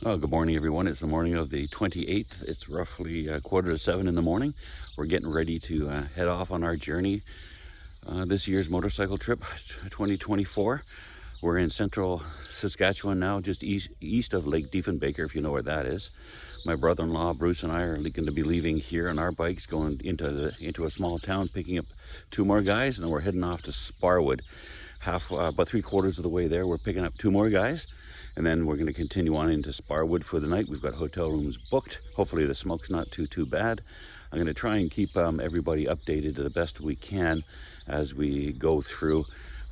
Oh, good morning, everyone. It's the morning of the 28th. It's roughly 6:45 in the morning. We're getting ready to head off on our journey this year's motorcycle trip, 2024. We're in central Saskatchewan now, just east of Lake Diefenbaker, if you know where that is. My brother-in-law, Bruce, and I are going to be leaving here on our bikes, going into a small town, picking up two more guys, and then we're heading off to Sparwood. About 3/4 of the way there, we're picking up two more guys. And then we're going to continue on into Sparwood for the night. We've got hotel rooms booked. Hopefully the smoke's not too bad. I'm going to try and keep everybody updated to the best we can as we go through.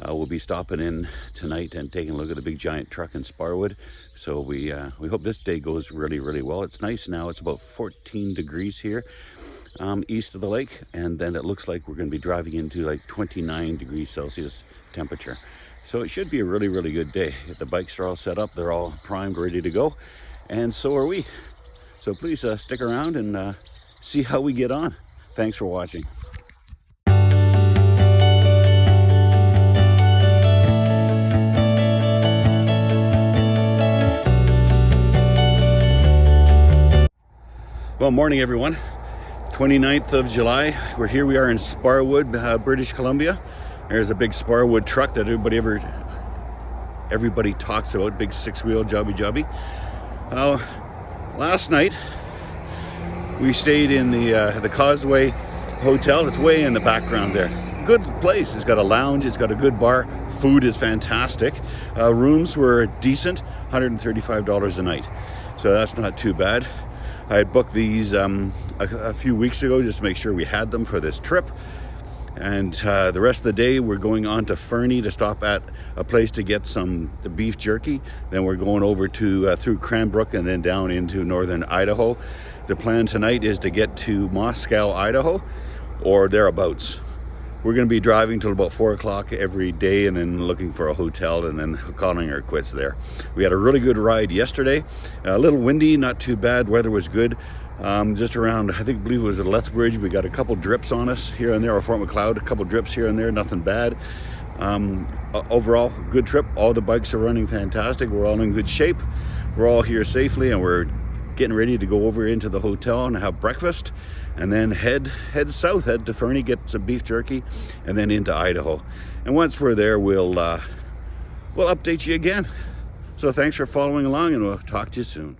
We'll be stopping in tonight and taking a look at the big giant truck in Sparwood. So we hope this day goes really well. It's nice now. It's about 14 degrees here east of the lake. And then it looks like we're going to be driving into like 29 degrees Celsius temperature. So it should be a really good day. The bikes are all set up, they're all primed, ready to go, and so are we. So please stick around and see how we get on. Thanks for watching. Well, morning everyone. 29th of July. We are in Sparwood, British Columbia. There's a big Sparwood truck that everybody talks about, big 6-wheel jobby. Last night we stayed in the Causeway Hotel. It's way in the background there. Good place. It's got a lounge. It's got a good bar. Food is fantastic. Rooms were decent, $135 a night. So that's not too bad. I had booked these a few weeks ago just to make sure we had them for this trip. And the rest of the day we're going on to Fernie to stop at a place to get some beef jerky. Then we're going over to through Cranbrook and then down into northern Idaho. The plan tonight is to get to Moscow, Idaho, or thereabouts. We're going to be driving till about 4 o'clock every day and then looking for a hotel and then calling our quits there. We had a really good ride yesterday. A little windy, not too bad. Weather was good. Just around, I believe it was at Lethbridge. We got a couple drips on us here and there, or Fort Macleod, a couple drips here and there, nothing bad. Overall, good trip. All the bikes are running fantastic. We're all in good shape. We're all here safely, and we're getting ready to go over into the hotel and have breakfast, and then head south, head to Fernie, get some beef jerky, and then into Idaho. And once we're there, we'll update you again. So thanks for following along, and we'll talk to you soon.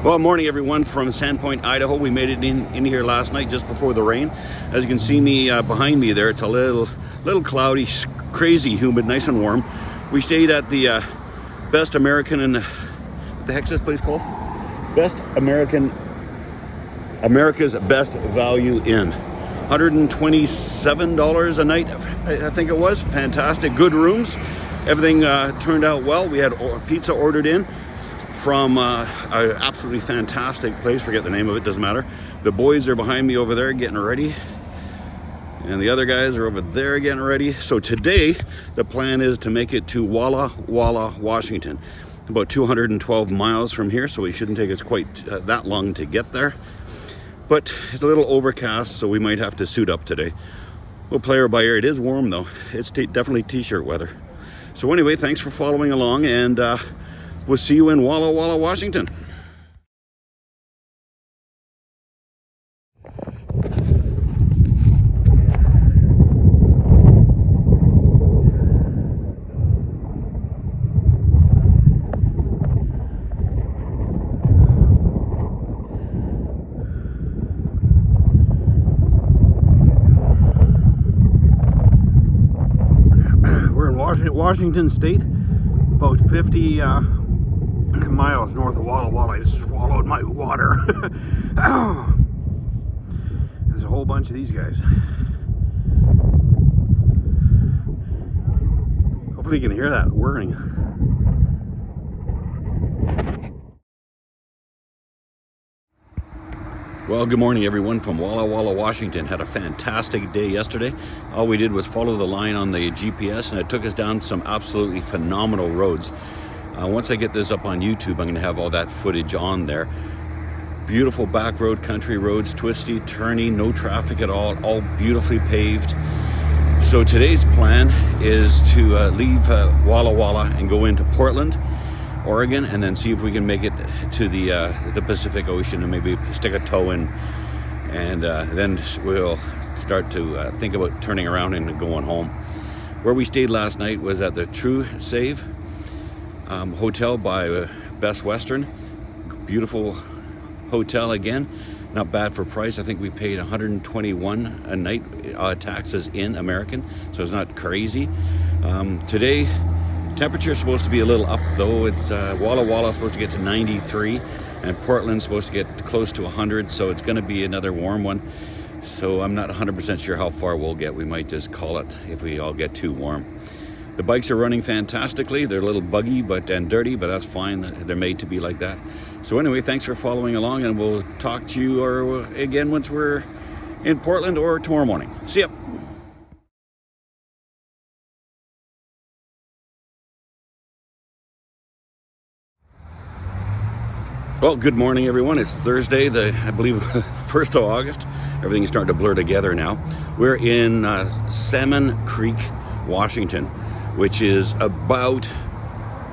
Well, morning everyone from Sandpoint, Idaho. We made it in here last night just before the rain. As you can see me behind me there, it's a little cloudy, crazy humid, nice and warm. We stayed at the Best American, and what the heck's this place called? America's Best Value Inn. $127 a night, I think it was. Fantastic, good rooms. Everything turned out well. We had pizza ordered in from an absolutely fantastic place. Forget the name of it, doesn't matter. The boys are behind me over there getting ready, and the other guys are over there getting ready. So today the plan is to make it to Walla Walla, Washington, about 212 miles from here, so it shouldn't take us quite that long to get there. But it's a little overcast, so we might have to suit up today. We'll play her by ear. It is warm though. It's definitely t-shirt weather. So anyway, thanks for following along, and we'll see you in Walla Walla, Washington. We're in Washington State, about 50 miles north of Walla Walla. I just swallowed my water. There's a whole bunch of these guys. Hopefully you can hear that whirring. Well, good morning everyone from Walla Walla, Washington. Had a fantastic day yesterday. All we did was follow the line on the GPS, and it took us down some absolutely phenomenal roads. Once I get this up on YouTube, I'm going to have all that footage on there. Beautiful back road, country roads, twisty, turny, no traffic at all beautifully paved. So today's plan is to leave Walla Walla and go into Portland, Oregon, and then see if we can make it to the Pacific Ocean and maybe stick a toe in, and then we'll start to think about turning around and going home. Where we stayed last night was at the True Save Hotel by Best Western. Beautiful hotel again, not bad for price. I think we paid $121 a night, taxes in American, so it's not crazy. Today, temperature is supposed to be a little up though. It's Walla Walla is supposed to get to 93, and Portland's supposed to get close to 100, so it's going to be another warm one. So I'm not 100% sure how far we'll get. We might just call it if we all get too warm. The bikes are running fantastically. They're a little buggy and dirty, but that's fine. They're made to be like that. So anyway, thanks for following along, and we'll talk to you again once we're in Portland or tomorrow morning. See ya. Well, good morning, everyone. It's Thursday, I believe 1st of August. Everything is starting to blur together now. We're in Salmon Creek, Washington, which is about,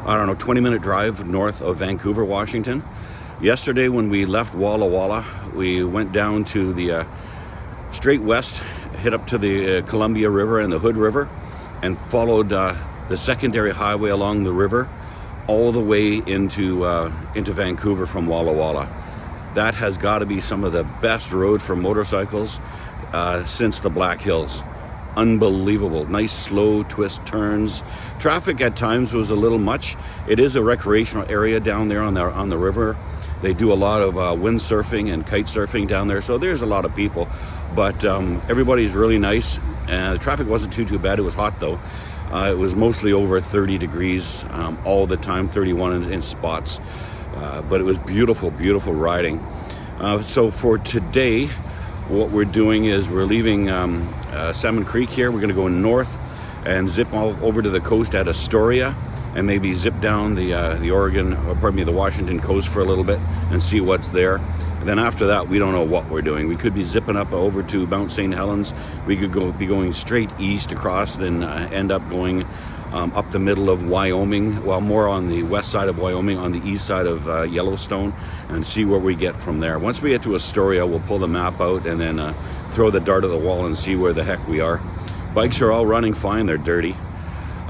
I don't know, 20-minute drive north of Vancouver, Washington. Yesterday when we left Walla Walla, we went down to the straight west, hit up to the Columbia River and the Hood River, and followed the secondary highway along the river all the way into Vancouver from Walla Walla. That has got to be some of the best road for motorcycles since the Black Hills. Unbelievable. Nice slow twist turns. Traffic at times was a little much. It is a recreational area down there on the river. They do a lot of windsurfing and kite surfing down there, so there's a lot of people, but everybody's really nice, and the traffic wasn't too bad. It was hot though. It was mostly over 30 degrees all the time, 31 in spots, but it was beautiful riding. So for today, what we're doing is we're leaving Salmon Creek here. We're going to go north and zip over to the coast at Astoria, and maybe zip down the Washington coast for a little bit and see what's there. And then after that, we don't know what we're doing. We could be zipping up over to Mount St. Helens. We could be going straight east across, then end up going up the middle of Wyoming, well, more on the west side of Wyoming, on the east side of Yellowstone, and see where we get from there. Once we get to Astoria, we'll pull the map out and then throw the dart at the wall and see where the heck we are. Bikes are all running fine. They're dirty,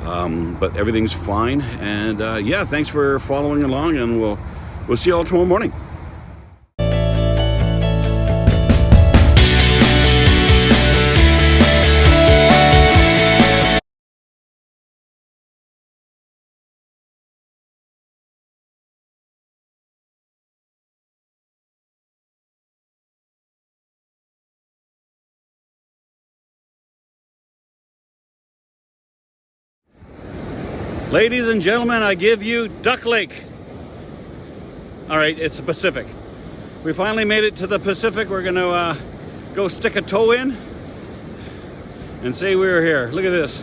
but everything's fine. And yeah, thanks for following along, and we'll see you all tomorrow morning. Ladies and gentlemen, I give you Duck Lake. All right, it's the Pacific. We finally made it to the Pacific. We're gonna go stick a toe in and say we were here. Look at this.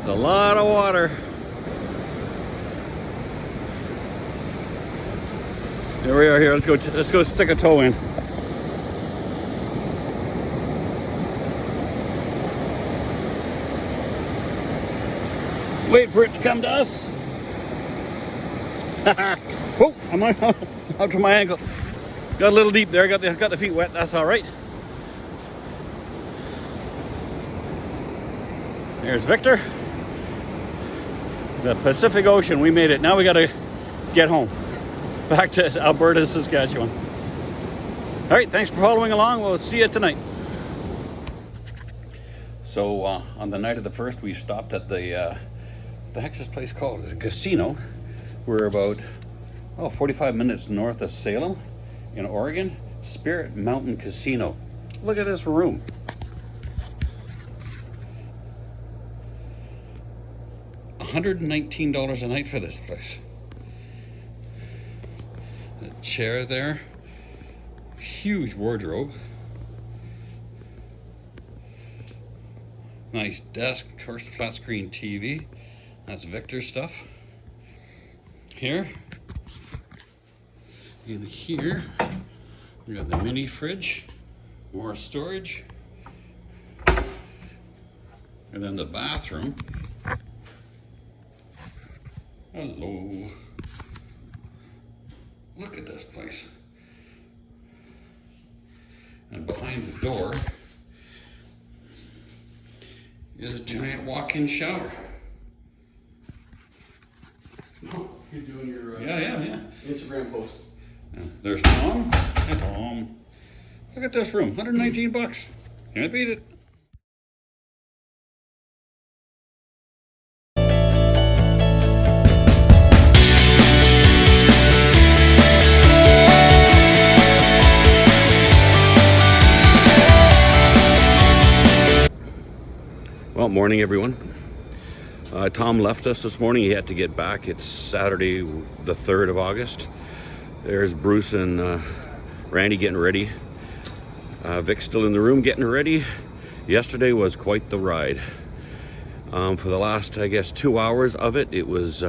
It's a lot of water. There we are here. Let's go stick a toe in. Wait for it to come to us. Oh, I'm up to my ankle. Got a little deep there. Got the feet wet. That's all right. There's Victor. The Pacific Ocean. We made it. Now we got to get home. Back to Alberta, Saskatchewan. All right. Thanks for following along. We'll see you tonight. So on the night of the 1st, we stopped at the heck's this place called? It's a casino. We're about 45 minutes north of Salem in Oregon. Spirit Mountain Casino. Look at this room. $119 a night for this place. A chair there. Huge wardrobe. Nice desk, of course, the flat screen TV. That's Victor's stuff. Here, in here, we got the mini fridge, more storage, and then the bathroom. Hello. Look at this place. And behind the door is a giant walk-in shower. Oh, you're doing your Yeah. Instagram post. There's Tom. Hey, Tom. Look at this room, 119 bucks. Can't beat it. Well, morning everyone. Tom left us this morning. He had to get back. It's Saturday, the 3rd of August. There's Bruce and Randy getting ready. Vic's still in the room getting ready. Yesterday was quite the ride. For the last, I guess, 2 hours of it, it was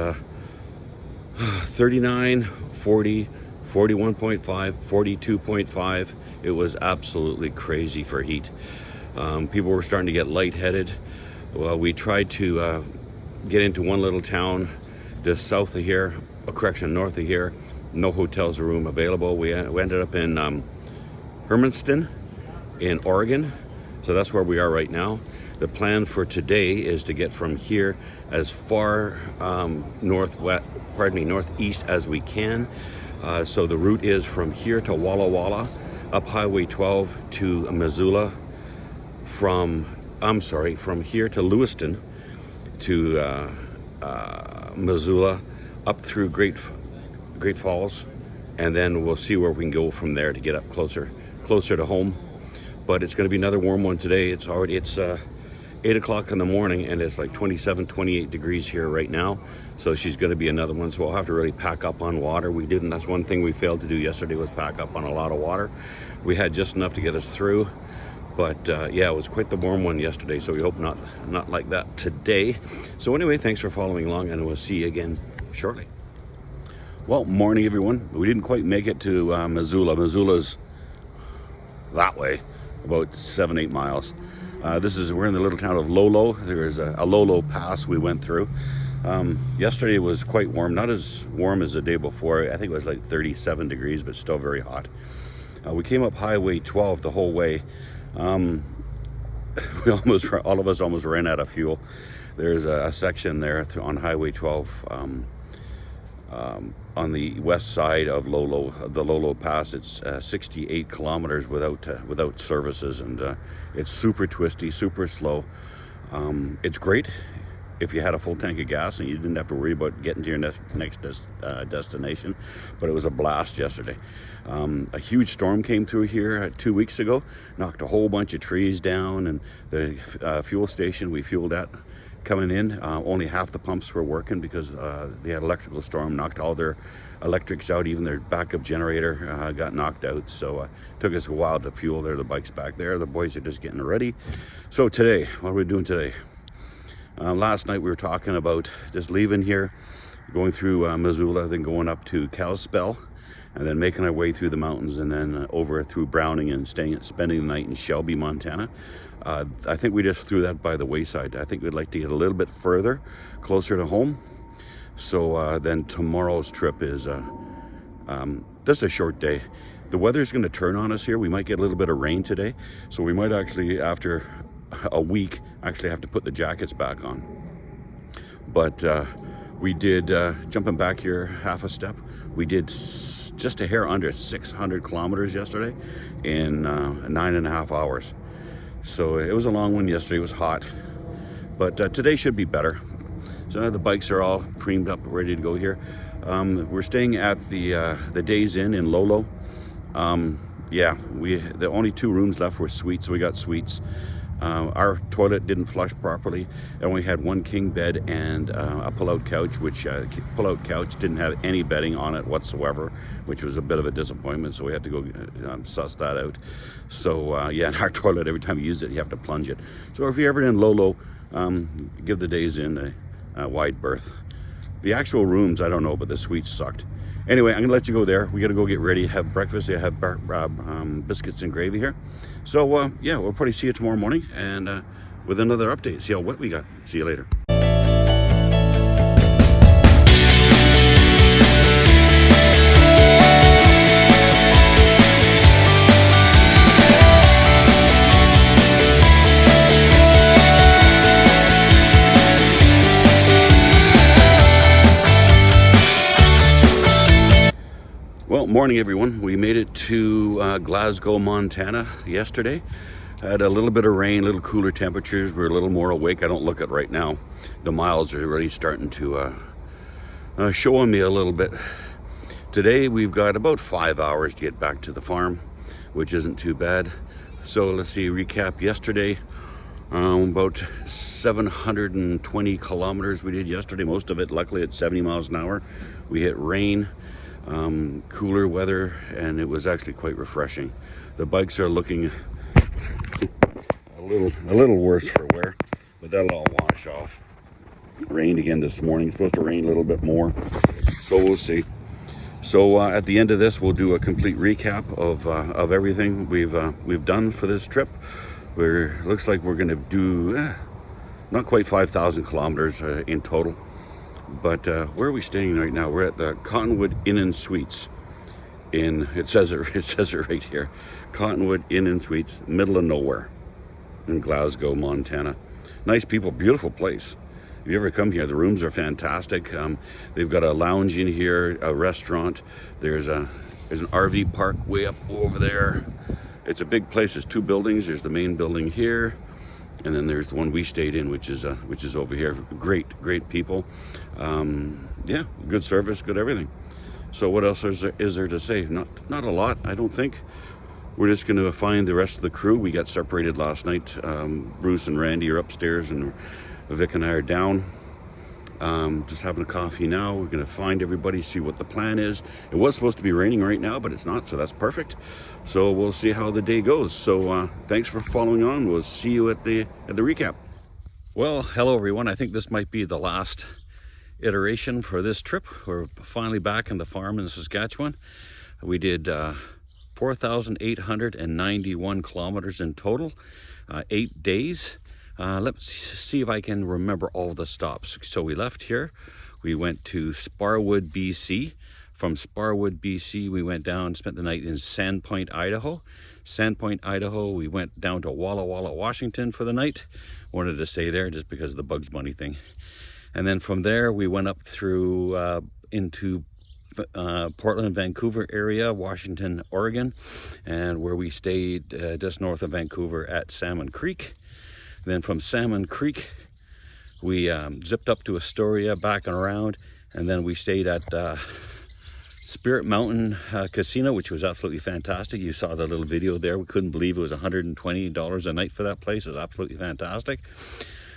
39, 40, 41.5, 42.5. It was absolutely crazy for heat. People were starting to get lightheaded. Well, we tried to get into one little town just south of here, north of here. No hotels or room available. We ended up in Hermanston in Oregon. So that's where we are right now. The plan for today is to get from here as far northeast as we can. So the route is from here to Walla Walla, up Highway 12 to Missoula, from here to Lewiston to Missoula, up through Great Falls, and then we'll see where we can go from there to get up closer to home. But it's going to be another warm one today. It's 8 o'clock in the morning, and it's like 27, 28 degrees here right now. So she's going to be another one. So we'll have to really pack up on water. We didn't. That's one thing we failed to do yesterday, was pack up on a lot of water. We had just enough to get us through. But yeah, it was quite the warm one yesterday, so we hope not like that today. So anyway, thanks for following along, and we'll see you again shortly. Well, morning everyone. We didn't quite make it to Missoula. Missoula's that way, about 7-8 miles. We're in the little town of Lolo. There's a Lolo pass we went through. Yesterday was quite warm, not as warm as the day before. I think it was like 37 degrees, but still very hot. We came up Highway 12 the whole way. All of us almost ran out of fuel. There's a section there on Highway 12 on the west side of Lolo, the Lolo Pass. It's 68 kilometers without services, and it's super twisty, super slow. It's great if you had a full tank of gas and you didn't have to worry about getting to your next destination, but it was a blast yesterday. A huge storm came through here 2 weeks ago, knocked a whole bunch of trees down, and the fuel station we fueled at coming in, only half the pumps were working because they had electrical storm, knocked all their electrics out. Even their backup generator got knocked out, so it took us a while to fuel the bikes back there. The boys are just getting ready. So today, what are we doing today? Last night we were talking about just leaving here, going through Missoula, then going up to Kalispell, and then making our way through the mountains, and then over through Browning and spending the night in Shelby, Montana. I think we just threw that by the wayside. I think we'd like to get a little bit further, closer to home. So then tomorrow's trip is just a short day. The weather's going to turn on us here. We might get a little bit of rain today, so we might actually, after a week, actually have to put the jackets back on. But we did, jumping back here half a step, we did just a hair under 600 kilometers yesterday in 9.5 hours. So it was a long one yesterday. It was hot, but today should be better. So the bikes are all premed up, ready to go here. We're staying at the Days Inn in Lolo. Yeah, the only 2 rooms left were suites, so we got suites. Our toilet didn't flush properly, and we had one king bed and a pull-out couch, which pull-out couch didn't have any bedding on it whatsoever, which was a bit of a disappointment, so we had to go suss that out. So yeah, our toilet, every time you use it, you have to plunge it. So if you're ever in Lolo, give the Days Inn a wide berth. The actual rooms, I don't know, but the suites sucked. Anyway, I'm gonna let you go there. We gotta go get ready, have breakfast. I have biscuits and gravy here. So yeah, we'll probably see you tomorrow morning and with another update. See how wet we got. See you later. Well, morning everyone. We made it to Glasgow, Montana yesterday. Had a little bit of rain, a little cooler temperatures. We're a little more awake. I don't look at right now. The miles are really starting to show on me a little bit. Today we've got about 5 hours to get back to the farm, which isn't too bad. So let's see, recap yesterday. About 720 kilometers we did yesterday. Most of it, luckily, at 70 miles an hour. We hit rain. Cooler weather, and it was actually quite refreshing. The bikes are looking a little worse for wear, but that'll all wash off. Rained again this morning. It's supposed to rain a little bit more, so we'll see. So at the end of this, we'll do a complete recap of everything we've done for this trip. Looks like we're going to do not quite 5,000 kilometers in total. But where are we staying right now? We're at the Cottonwood Inn and Suites. It says it right here. Cottonwood Inn and Suites, middle of nowhere, in Glasgow, Montana. Nice people, beautiful place. If you ever come here, the rooms are fantastic. They've got a lounge in here, a restaurant. There's an RV park way up over there. It's a big place. There's two buildings. There's the main building here, and then there's the one we stayed in, which is over here. Great people. Yeah, good service, good everything. So what else is there to say? Not a lot, I don't think. We're just going to find the rest of the crew. We got separated last night. Bruce and Randy are upstairs, and Vic and I are down. Just having a coffee now. We're going to find everybody, see what the plan is. It was supposed to be raining right now, but it's not, so that's perfect. So we'll see how the day goes. So thanks for following on. We'll see you at the recap. Well, hello everyone. I think this might be the last iteration for this trip. We're finally back in the farm in Saskatchewan. We did 4,891 kilometers in total, 8 days. Let's see if I can remember all the stops. So we left here, we went to Sparwood, BC. From Sparwood, BC, we went down, spent the night in Sandpoint, Idaho. Sandpoint, Idaho, we went down to Walla Walla, Washington for the night. Wanted to stay there just because of the Bugs Bunny thing. And then from there, we went up through into Portland, Vancouver area, Washington, Oregon, and where we stayed just north of Vancouver at Salmon Creek. Then from Salmon Creek, we zipped up to Astoria, back and around, and then we stayed at Spirit Mountain Casino, which was absolutely fantastic. You saw the little video there. We couldn't believe it was $120 a night for that place. It was absolutely fantastic.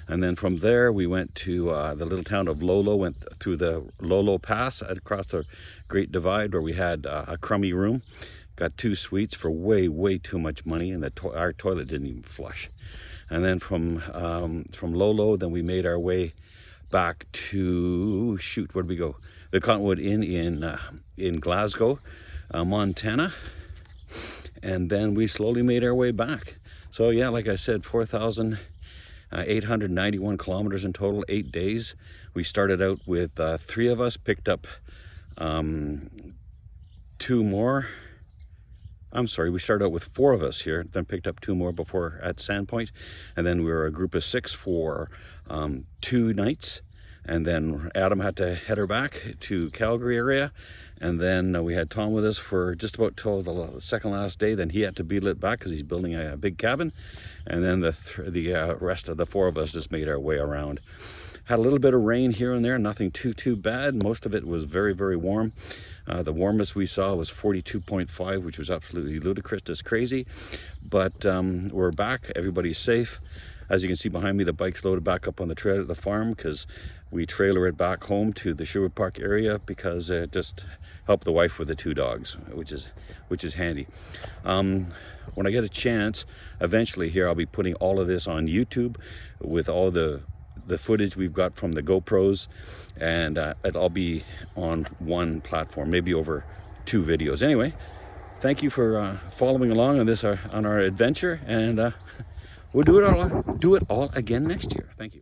And then from there, we went to the little town of Lolo, went through the Lolo Pass across the Great Divide, where we had a crummy room. Got 2 suites for way too much money, and our toilet didn't even flush. And then from Lolo, then we made our way back to, where did we go? The Cottonwood Inn in Glasgow, Montana. And then we slowly made our way back. So yeah, like I said, 4,891 kilometers in total, 8 days. We started out with 3 of us, picked up 2 more. I'm sorry, we started out with 4 of us here, then picked up 2 more before at Sandpoint. And then we were a group of 6 for 2 nights. And then Adam had to head her back to Calgary area. And then we had Tom with us for just about till the second last day. Then he had to beetle it back because he's building a big cabin. And then the rest of the 4 of us just made our way around. Had a little bit of rain here and there, nothing too bad. Most of it was very warm. The warmest we saw was 42.5, which was absolutely ludicrous, just crazy. But we're back, everybody's safe. As you can see behind me, the bike's loaded back up on the trailer at the farm because we trailer it back home to the Sherwood Park area because it just helped the wife with the 2 dogs, which is handy. When I get a chance, eventually here, I'll be putting all of this on YouTube with all the footage we've got from the GoPros, and it'll all be on one platform, maybe over 2 videos. Anyway, thank you for following along on this on our adventure, and we'll do it all again next year. Thank you.